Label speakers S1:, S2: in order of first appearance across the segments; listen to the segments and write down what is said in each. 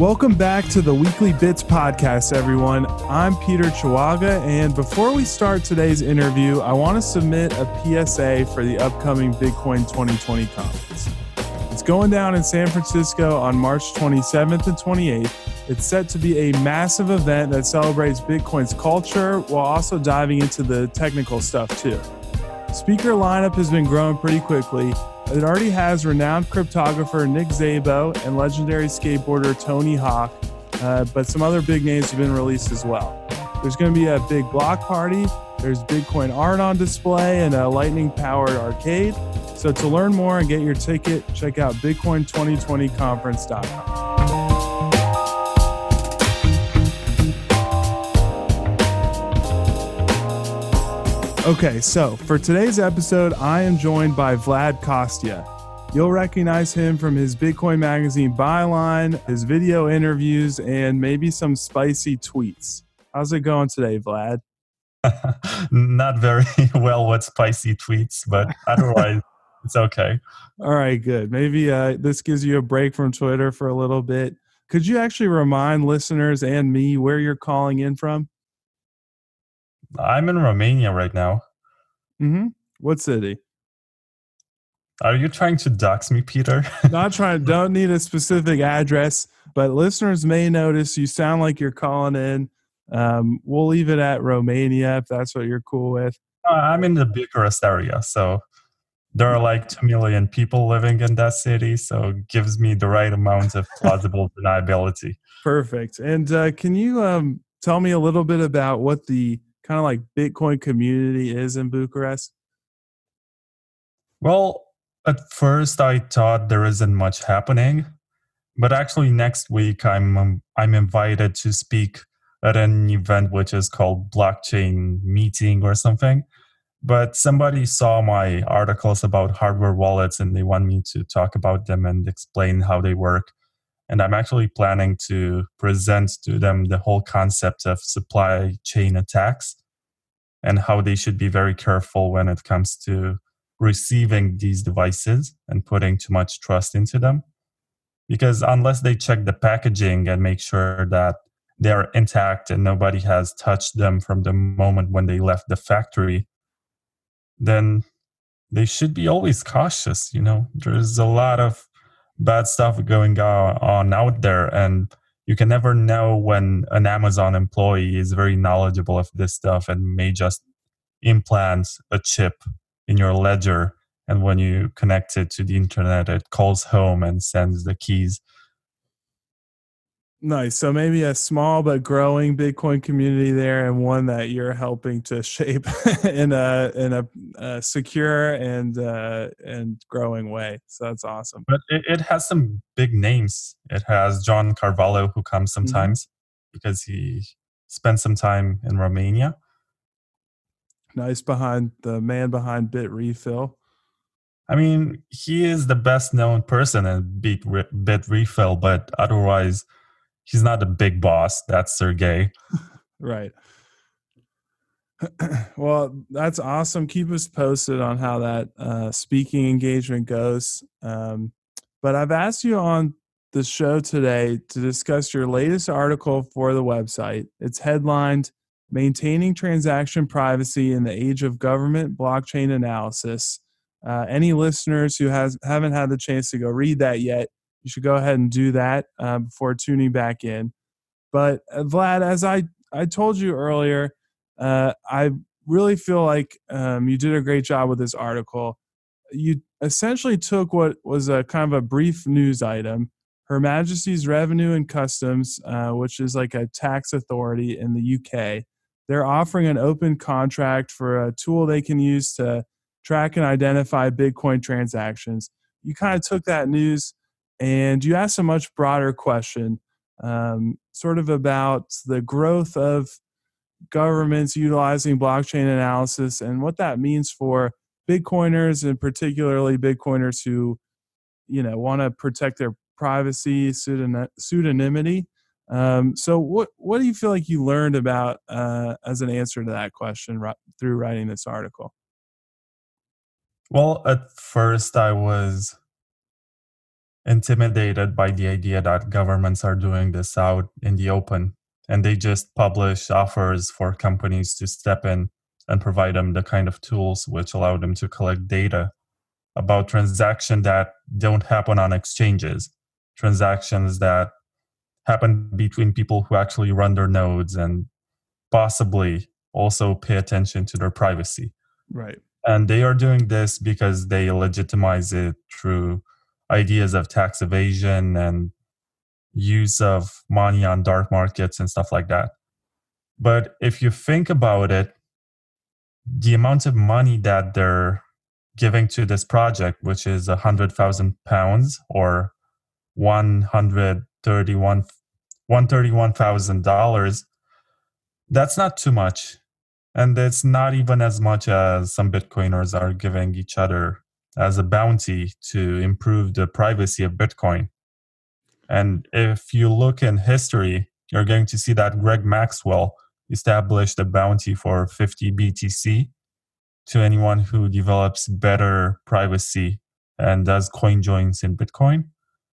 S1: Welcome back to the Weekly Bits podcast, everyone. I'm Peter Chawaga, and before we start today's interview, I want to submit a PSA for the upcoming Bitcoin 2020 conference. It's going down in San Francisco on March 27th and 28th. It's set to be a massive event that celebrates Bitcoin's culture while also diving into the technical stuff too. Speaker lineup has been growing pretty quickly. It already has renowned cryptographer Nick Szabo and legendary skateboarder Tony Hawk, but some other big names have been released as well. There's going to be a big block party. There's Bitcoin art on display and a lightning-powered arcade. So to learn more and get your ticket, check out bitcoin2020conference.com. Okay, so for today's episode, I am joined by Vlad Costea. You'll recognize him from his Bitcoin Magazine byline, his video interviews, and maybe some spicy tweets. How's it going today, Vlad?
S2: Not very well with spicy tweets, but otherwise it's okay.
S1: All right, good. Maybe this gives you a break from Twitter for a little bit. Could you actually remind listeners and me where you're calling in from?
S2: I'm in Romania right now.
S1: Mm-hmm. What city?
S2: Are you trying to dox me, Peter?
S1: Not trying. Don't need a specific address, but listeners may notice you sound like you're calling in. We'll leave it at Romania if that's what you're cool with.
S2: I'm in the Bucharest area, so there are like 2 million people living in that city, so it gives me the right amount of plausible deniability.
S1: Perfect. And can you tell me a little bit about what the kind of like Bitcoin community is in Bucharest?
S2: Well, at first I thought there isn't much happening, but actually next week I'm invited to speak at an event which is called Blockchain Meeting or something. But somebody saw my articles about hardware wallets and they want me to talk about them and explain how they work. And I'm actually planning to present to them the whole concept of supply chain attacks and how they should be very careful when it comes to receiving these devices and putting too much trust into them. Because unless they check the packaging and make sure that they are intact and nobody has touched them from the moment when they left the factory, then they should be always cautious. There's a lot of bad stuff going on out there, and you can never know when an Amazon employee is very knowledgeable of this stuff and may just implant a chip in your ledger, and when you connect it to the internet it calls home and sends the keys.
S1: Nice. So maybe a small but growing Bitcoin community there, and one that you're helping to shape in a secure and growing way. So that's awesome.
S2: But it has some big names. It has John Carvalho, who comes sometimes because he spent some time in Romania.
S1: Nice. The man behind Bit Refill.
S2: I mean, he is the best known person in Bit Refill, but otherwise he's not the big boss. That's Sergey.
S1: Right. Well, that's awesome. Keep us posted on how that speaking engagement goes. But I've asked you on the show today to discuss your latest article for the website. It's headlined Maintaining Transaction Privacy in the Age of Government Blockchain Analysis. Any listeners who haven't had the chance to go read that yet, you should go ahead and do that before tuning back in. But Vlad, as I told you earlier, I really feel like you did a great job with this article. You essentially took what was a kind of a brief news item, Her Majesty's Revenue and Customs, which is like a tax authority in the UK. They're offering an open contract for a tool they can use to track and identify Bitcoin transactions. You kind of took that news and you asked a much broader question, sort of about the growth of governments utilizing blockchain analysis and what that means for Bitcoiners, and particularly Bitcoiners who, want to protect their privacy, pseudonymity. So what do you feel like you learned about as an answer to that question through writing this article?
S2: Well, at first I was intimidated by the idea that governments are doing this out in the open, and they just publish offers for companies to step in and provide them the kind of tools which allow them to collect data about transactions that don't happen on exchanges, transactions that happen between people who actually run their nodes and possibly also pay attention to their privacy.
S1: Right.
S2: And they are doing this because they legitimize it through ideas of tax evasion and use of money on dark markets and stuff like that. But if you think about it, the amount of money that they're giving to this project, which is £100,000 or 131,000, that's not too much. And it's not even as much as some Bitcoiners are giving each other as a bounty to improve the privacy of Bitcoin. And if you look in history, you're going to see that Greg Maxwell established a bounty for 50 BTC to anyone who develops better privacy and does coin joins in Bitcoin.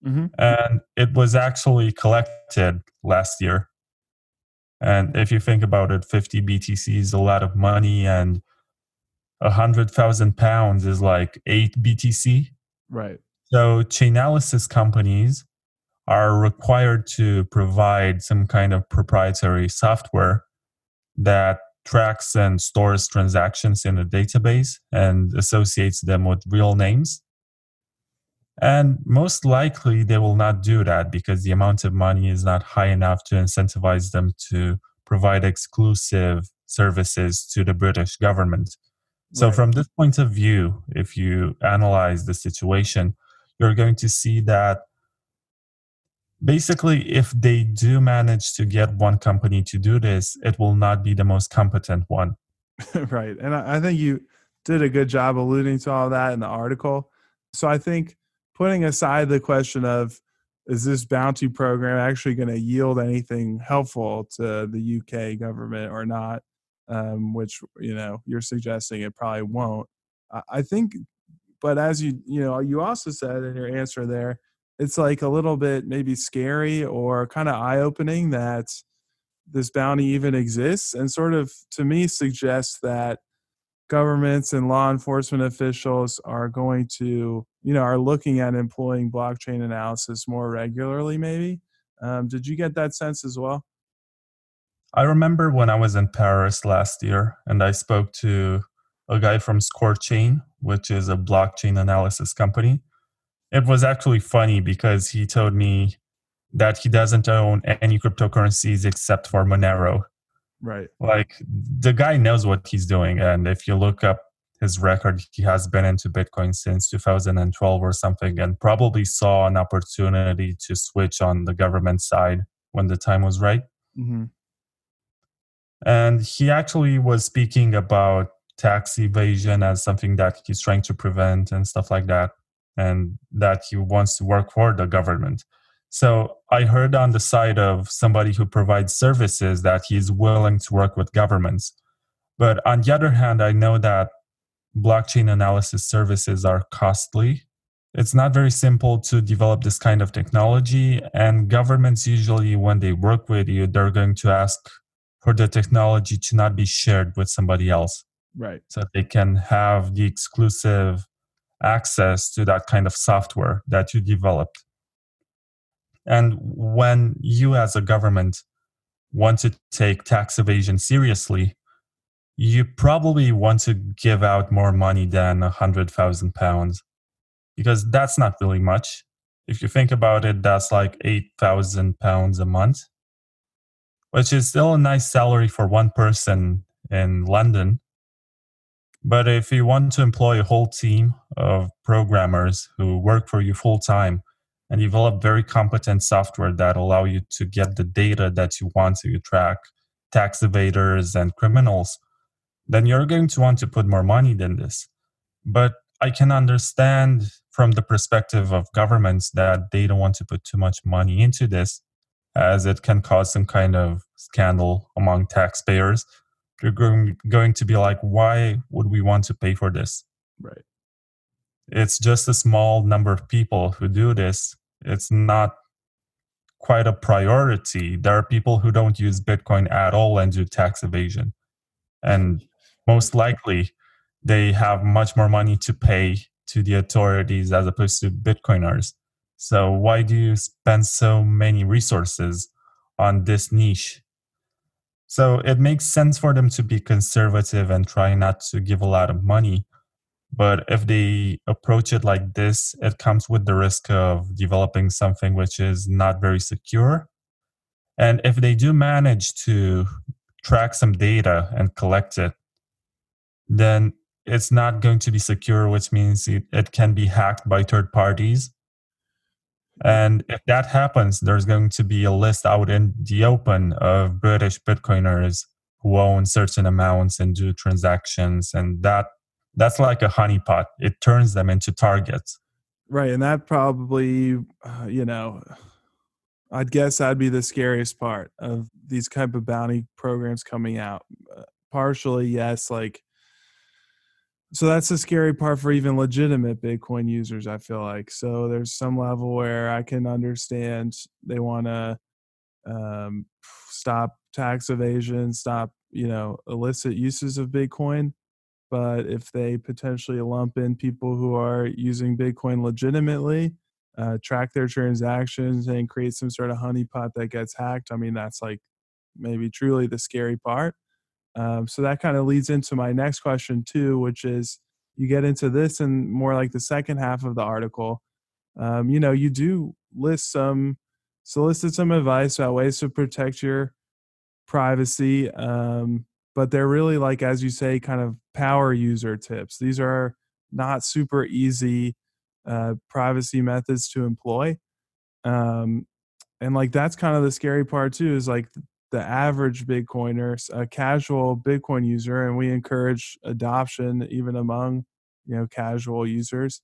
S1: Mm-hmm.
S2: And it was actually collected last year. And if you think about it, 50 BTC is a lot of money, and £100,000 is like 8 BTC.
S1: Right.
S2: So Chainalysis companies are required to provide some kind of proprietary software that tracks and stores transactions in a database and associates them with real names. And most likely they will not do that because the amount of money is not high enough to incentivize them to provide exclusive services to the British government. So,
S1: Right.
S2: from this point of view, if you analyze the situation, you're going to see that basically, if they do manage to get one company to do this, it will not be the most competent one.
S1: Right. And I think you did a good job alluding to all that in the article. So I think putting aside the question of is this bounty program actually going to yield anything helpful to the UK government or not, which you're suggesting it probably won't. I think, but as you also said in your answer there, it's like a little bit maybe scary or kind of eye opening that this bounty even exists, and sort of to me suggests that governments and law enforcement officials are going to are looking at employing blockchain analysis more regularly maybe. Did you get that sense as well?
S2: I remember when I was in Paris last year and I spoke to a guy from Scorechain, which is a blockchain analysis company. It was actually funny because he told me that he doesn't own any cryptocurrencies except for Monero.
S1: Right.
S2: Like, the guy knows what he's doing. And if you look up his record, he has been into Bitcoin since 2012 or something, and probably saw an opportunity to switch on the government side when the time was right.
S1: Mm-hmm.
S2: And he actually was speaking about tax evasion as something that he's trying to prevent and stuff like that, and that he wants to work for the government. So I heard on the side of somebody who provides services that he's willing to work with governments. But on the other hand, I know that blockchain analysis services are costly. It's not very simple to develop this kind of technology. And governments usually, when they work with you, they're going to ask for the technology to not be shared with somebody else
S1: Right.
S2: so they can have the exclusive access to that kind of software that you developed. And when you, as a government, want to take tax evasion seriously, you probably want to give out more money than £100,000 because that's not really much. If you think about it, that's like £8,000 a month, which is still a nice salary for one person in London. But if you want to employ a whole team of programmers who work for you full time and develop very competent software that allow you to get the data that you want to track tax evaders and criminals, then you're going to want to put more money than this. But I can understand from the perspective of governments that they don't want to put too much money into this, as it can cause some kind of scandal among taxpayers. You're going to be like, why would we want to pay for this?
S1: Right.
S2: It's just a small number of people who do this. It's not quite a priority. There are people who don't use Bitcoin at all and do tax evasion. And most likely, they have much more money to pay to the authorities as opposed to Bitcoiners. So, why do you spend so many resources on this niche? So, it makes sense for them to be conservative and try not to give a lot of money. But if they approach it like this, it comes with the risk of developing something which is not very secure. And if they do manage to track some data and collect it, then it's not going to be secure, which means it can be hacked by third parties.
S1: Yeah.
S2: And if that happens, there's going to be a list out in the open of British Bitcoiners who own certain amounts and do transactions. And that's like a honeypot. It turns them into targets.
S1: Right, and that probably, I'd guess that'd be the scariest part of these type of bounty programs coming out. Partially, yes, like so that's the scary part for even legitimate Bitcoin users, I feel like. So there's some level where I can understand they want to um, stop tax evasion, stop, illicit uses of Bitcoin. But if they potentially lump in people who are using Bitcoin legitimately, track their transactions and create some sort of honeypot that gets hacked, I mean, that's like maybe truly the scary part. So that kind of leads into my next question too, which is you get into this and more like the second half of the article. You do solicit some advice about ways to protect your privacy, but they're really like, as you say, kind of power user tips. These are not super easy privacy methods to employ. Um, and like that's kind of the scary part too is like the average bitcoiner, a casual Bitcoin user, and we encourage adoption even among casual users,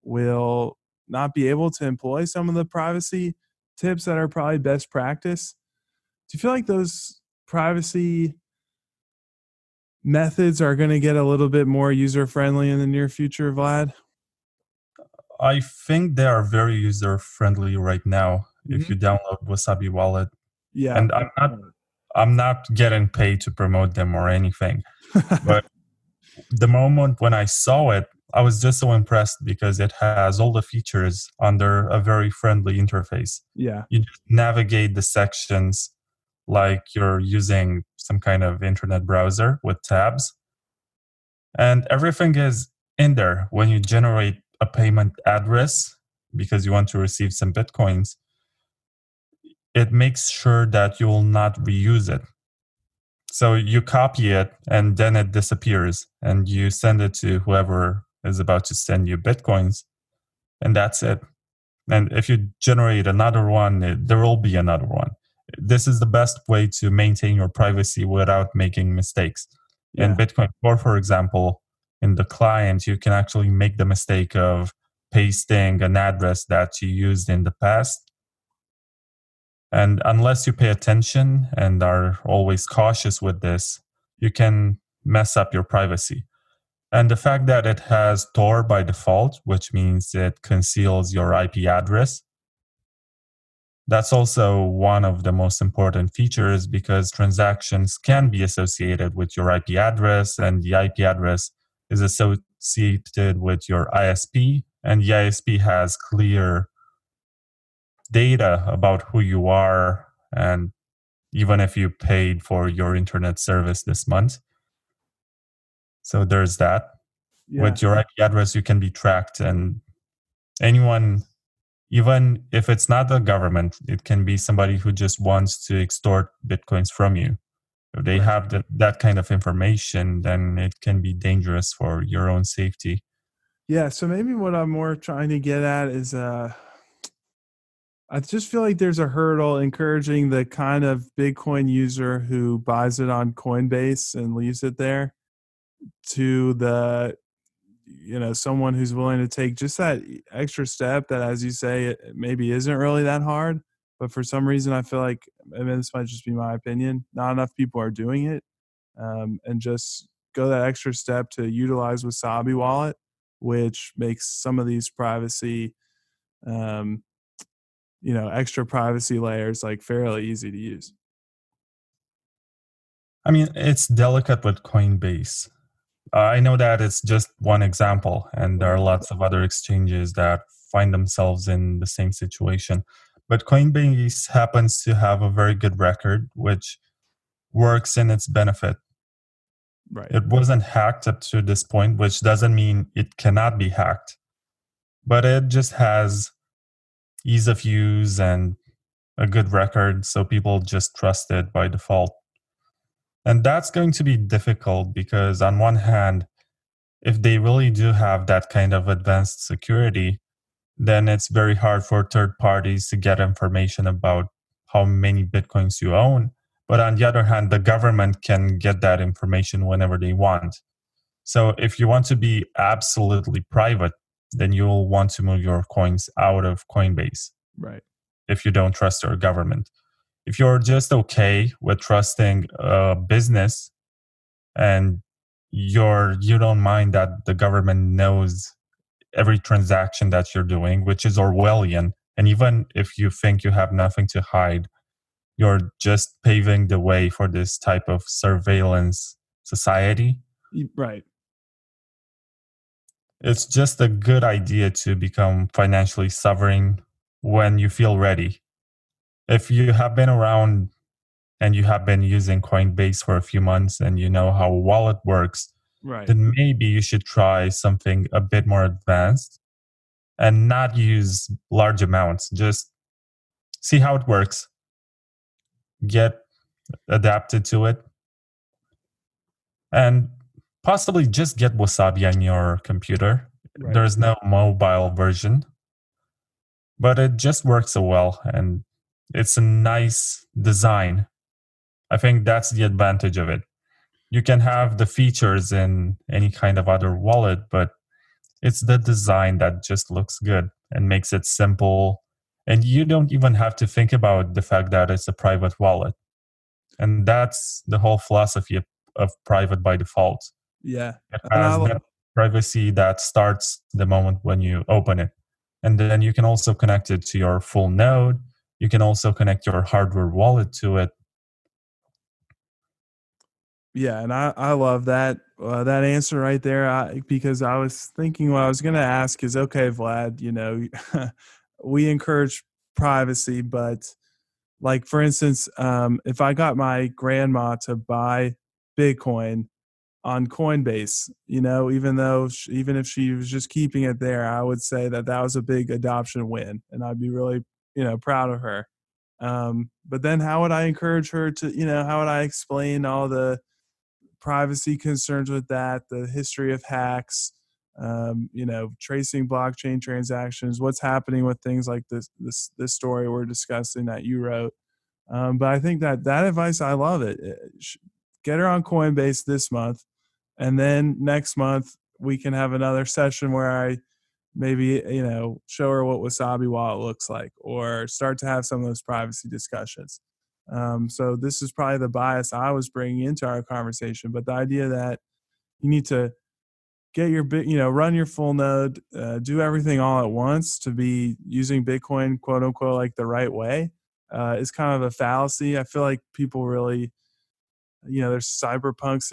S1: will not be able to employ some of the privacy tips that are probably best practice. Do you feel like those privacy methods are going to get a little bit more user friendly in the near future, Vlad?
S2: I think they are very user friendly right now if
S1: Hmm.
S2: you download Wasabi Wallet.
S1: Yeah.
S2: And I'm not getting paid to promote them or anything. But the moment when I saw it, I was just so impressed because it has all the features under a very friendly interface.
S1: Yeah.
S2: You just navigate the sections like you're using some kind of internet browser with tabs, and everything is in there. When you generate a payment address because you want to receive some bitcoins, it makes sure that you will not reuse it. So you copy it and then it disappears and you send it to whoever is about to send you bitcoins, and that's it. And if you generate another one, there will be another one. This is the best way to maintain your privacy without making mistakes. In
S1: Yeah.
S2: Bitcoin Core, for example, in the client, you can actually make the mistake of pasting an address that you used in the past. And unless you pay attention and are always cautious with this, you can mess up your privacy. And the fact that it has Tor by default, which means it conceals your IP address, that's also one of the most important features because transactions can be associated with your IP address, and the IP address is associated with your ISP, and the ISP has clear data about who you are, and even if you paid for your internet service this month. So there's that.
S1: Yeah.
S2: With your IP address, you can be tracked, and anyone, even if it's not the government, it can be somebody who just wants to extort bitcoins from you. If they
S1: Right.
S2: have that kind of information, then it can be dangerous for your own safety.
S1: Yeah. So maybe what I'm more trying to get at is I just feel like there's a hurdle encouraging the kind of Bitcoin user who buys it on Coinbase and leaves it there to the someone who's willing to take just that extra step that, as you say, it maybe isn't really that hard, but for some reason I feel like, I mean, this might just be my opinion, not enough people are doing it, and just go that extra step to utilize Wasabi Wallet. which makes some of these privacy, um, extra privacy layers like fairly easy to use.
S2: I mean, it's delicate with Coinbase. I know that it's just one example, and there are
S1: Right.
S2: lots of other exchanges that find themselves in the same situation. But Coinbase happens to have a very good record, which works in its benefit.
S1: Right.
S2: It wasn't hacked up to this point, which doesn't mean it cannot be hacked, but it just has ease of use and a good record, so people just trust it by default. And that's going to be difficult because, on one hand, if they really do have that kind of advanced security, then it's very hard for third parties to get information about how many Bitcoins you own. But on the other hand, the government can get that information whenever they want. So if you want to be absolutely private, then you'll want to move your coins out of Coinbase
S1: Right.
S2: if you don't trust your government. If you're just okay with trusting a business and you don't mind that the government knows every transaction that you're doing, which is Orwellian, and even if you think you have nothing to hide, you're just paving the way for this type of surveillance society.
S1: Right.
S2: It's just a good idea to become financially sovereign when you feel ready. If you have been around and you have been using Coinbase for a few months and you know how a wallet works,
S1: Right.
S2: then maybe you should try something a bit more advanced and not use large amounts. Just see how it works, get adapted to it, and possibly just get Wasabi on your computer.
S1: Right.
S2: There's no mobile version, but it just works so well and it's a nice design. I think that's the advantage of it. You can have the features in any kind of other wallet, but it's the design that just looks good and makes it simple. And you don't even have to think about the fact that it's a private wallet. And that's the whole philosophy of private by default.
S1: Yeah.
S2: It
S1: And
S2: has net privacy that starts the moment when you open it. And then you can also connect it to your full node. You can also connect your hardware wallet to it.
S1: Yeah, and I love that that answer right there. Because I was thinking what I was going to ask is, okay, Vlad, we encourage privacy, but like for instance, if I got my grandma to buy Bitcoin on Coinbase, even if she was just keeping it there, I would say that that was a big adoption win, and I'd be really proud of her. But then how would I encourage her to, how would I explain all the privacy concerns with that, the history of hacks, tracing blockchain transactions, what's happening with things like this story we're discussing that you wrote. But I think that advice, I love it. Get her on Coinbase this month, and then next month we can have another session where I maybe show her what Wasabi Wallet looks like, or start to have some of those privacy discussions. So this is probably the bias I was bringing into our conversation, but the idea that you need to get your bit, run your full node, do everything all at once to be using Bitcoin, quote unquote, like the right way, is kind of a fallacy. I feel like people really, there's cyberpunks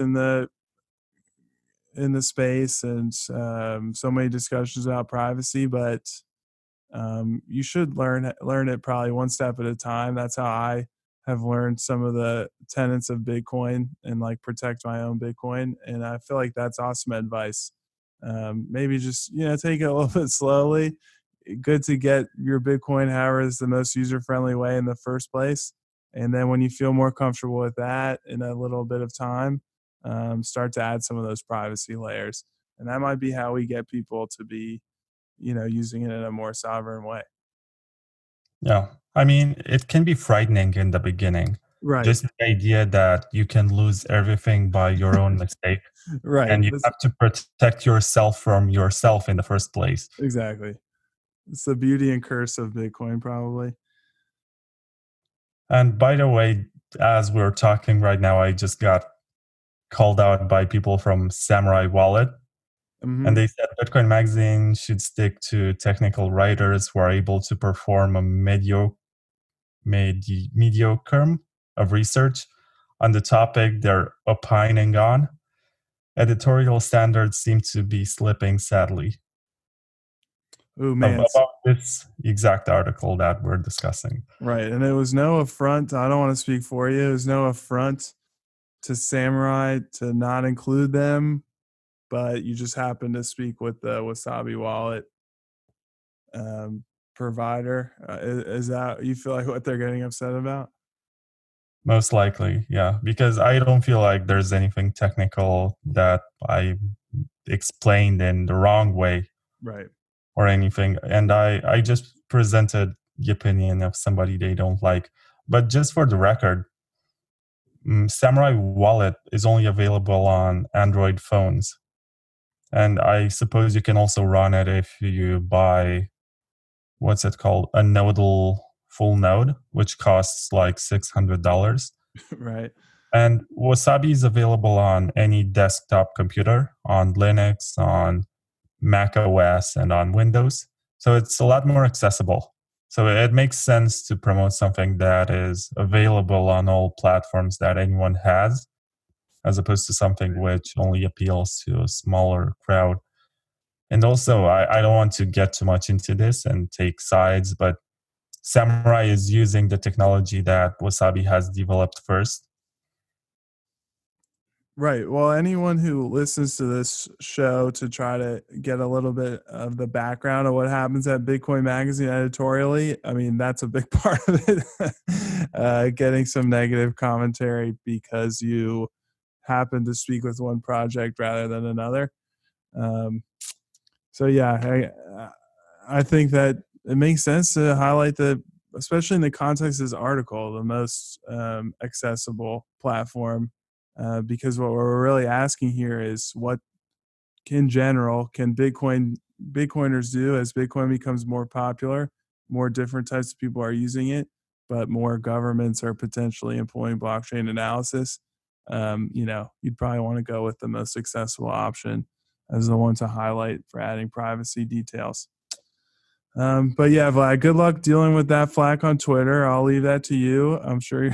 S1: in the space, and so many discussions about privacy, but you should learn it probably one step at a time. That's how I have learned some of the tenets of Bitcoin and like protect my own Bitcoin. And I feel like that's awesome advice. Maybe just take it a little bit slowly. Good to get your Bitcoin however is the most user friendly way in the first place. And then when you feel more comfortable with that in a little bit of time, start to add some of those privacy layers. And that might be how we get people to be using it in a more sovereign way.
S2: Yeah. I mean, it can be frightening in the beginning.
S1: Right.
S2: Just the idea that you can lose everything by your own mistake
S1: Right.
S2: and you
S1: That's
S2: have to protect yourself from yourself in the first place.
S1: exactly. It's the beauty and curse of Bitcoin, probably.
S2: And by the way, as we're talking right now, I just got called out by people from Samurai Wallet. And
S1: Mm-hmm.
S2: they said Bitcoin Magazine should stick to technical writers who are able to perform a mediocre of research on the topic they're opining on. Editorial standards seem to be slipping, sadly,
S1: Oh man,
S2: about this exact article that we're discussing.
S1: right. And it was no affront. I don't want to speak for you. It was no affront to Samurai to not include them, but you just happened to speak with the Wasabi wallet um, provider. Is that you feel like what they're getting upset about?
S2: Most likely, yeah, because I don't feel like there's anything technical that I explained in the wrong way
S1: Right.
S2: or anything. And I just presented the opinion of somebody they don't like. But just for the record, Samurai Wallet is only available on Android phones. And I suppose you can also run it if you buy, what's it called? A nodal full node, which costs like $600.
S1: Right.
S2: And Wasabi is available on any desktop computer, on Linux, on Mac OS, and on Windows. So it's a lot more accessible. So it makes sense to promote something that is available on all platforms that anyone has, as opposed to something which only appeals to a smaller crowd. And also, I don't want to get too much into this and take sides, but Samurai is using the technology that Wasabi has developed first.
S1: Right. Well, anyone who listens to this show to try to get a little bit of the background of what happens at Bitcoin Magazine editorially, I mean, that's a big part of it. Getting some negative commentary because you happen to speak with one project rather than another. Um, so yeah, I think that it makes sense to highlight the, especially in the context of this article, the most accessible platform, because what we're really asking here is what, in general, can Bitcoiners do as Bitcoin becomes more popular, more different types of people are using it, but more governments are potentially employing blockchain analysis. You'd probably want to go with the most accessible option as the one to highlight for adding privacy details. But yeah, Vlad, good luck dealing with that flack on Twitter. I'll leave that to you. I'm sure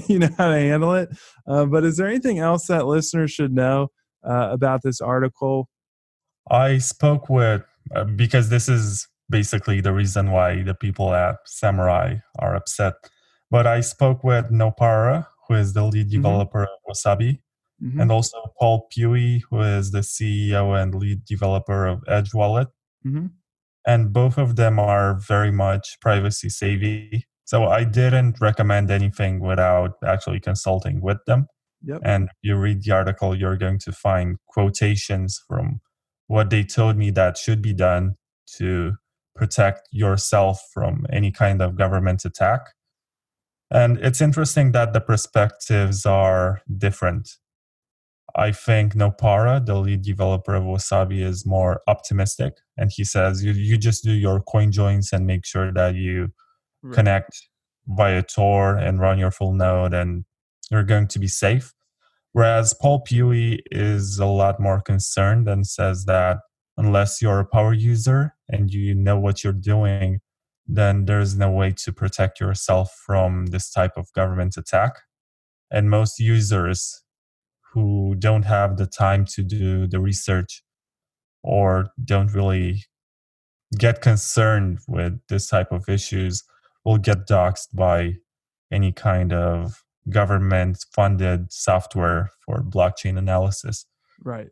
S1: you know how to handle it. But is there anything else that listeners should know about this article?
S2: I spoke with, because this is basically the reason why the people at Samurai are upset. But I spoke with Nopara, who is the lead
S1: Mm-hmm.
S2: developer of Wasabi,
S1: Mm-hmm.
S2: and also Paul Pewey, who is the CEO and lead developer of Edge Wallet.
S1: Mm-hmm.
S2: And both of them are very much privacy savvy. So I didn't recommend anything without actually consulting with them.
S1: Yep.
S2: And if you read the article, you're going to find quotations from what they told me that should be done to protect yourself from any kind of government attack. And it's interesting that the perspectives are different. I think Nopara, the lead developer of Wasabi, is more optimistic. And he says you just do your coin joins and make sure that you
S1: Right.
S2: connect via Tor and run your full node, and you're going to be safe. Whereas Paul Pewey is a lot more concerned and says that unless you're a power user and you know what you're doing, then there's no way to protect yourself from this type of government attack. And most users who don't have the time to do the research or don't really get concerned with this type of issues will get doxxed by any kind of government funded software for blockchain analysis.
S1: Right.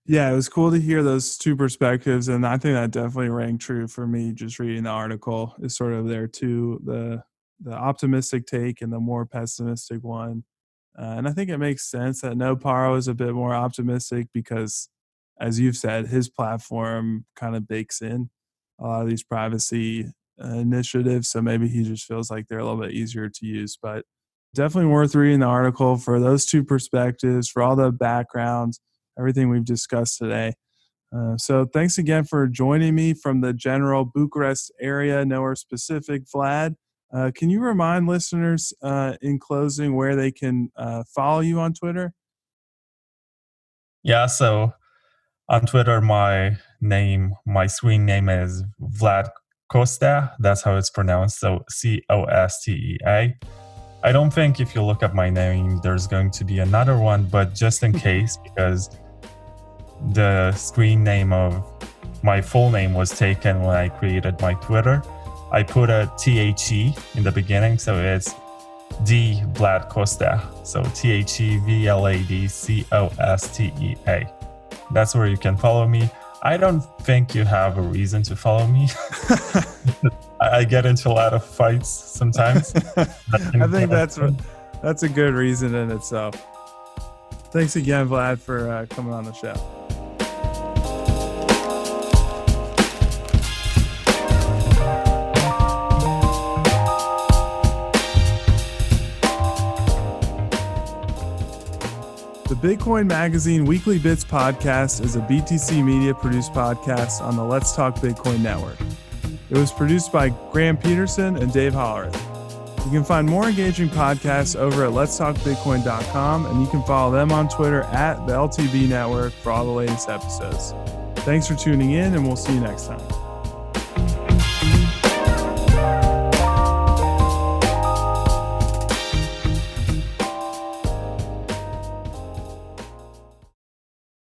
S1: Yeah, it was cool to hear those two perspectives, and I think that definitely rang true for me. Just reading the article is sort of there too, the optimistic take and the more pessimistic one. And I think it makes sense that No Paro is a bit more optimistic because, as you've said, his platform kind of bakes in a lot of these privacy initiatives. So maybe he just feels like they're a little bit easier to use. But definitely worth reading the article for those two perspectives, for all the backgrounds, everything we've discussed today. So thanks again for joining me from the general Bucharest area, nowhere specific, Vlad. Can you remind listeners in closing where they can follow you on Twitter?
S2: Yeah, so On Twitter, my screen name is Vlad Costea. That's how it's pronounced. So Costea. I don't think if you look up my name, there's going to be another one, but just in case, because the screen name of my full name was taken when I created my Twitter, I put a THE in the beginning, so it's D Vlad Costea. So THEVLADCOSTEA. That's where you can follow me. I don't think you have a reason to follow me. I get into a lot of fights sometimes.
S1: I think that's a good reason in itself. Thanks again, Vlad, for coming on the show. The Bitcoin Magazine Weekly Bits podcast is a BTC Media produced podcast on the Let's Talk Bitcoin network. It was produced by Graham Peterson and Dave Hollerith. You can find more engaging podcasts over at letstalkbitcoin.com, and you can follow them on Twitter at the LTB Network for all the latest episodes. Thanks for tuning in, and we'll see you next time.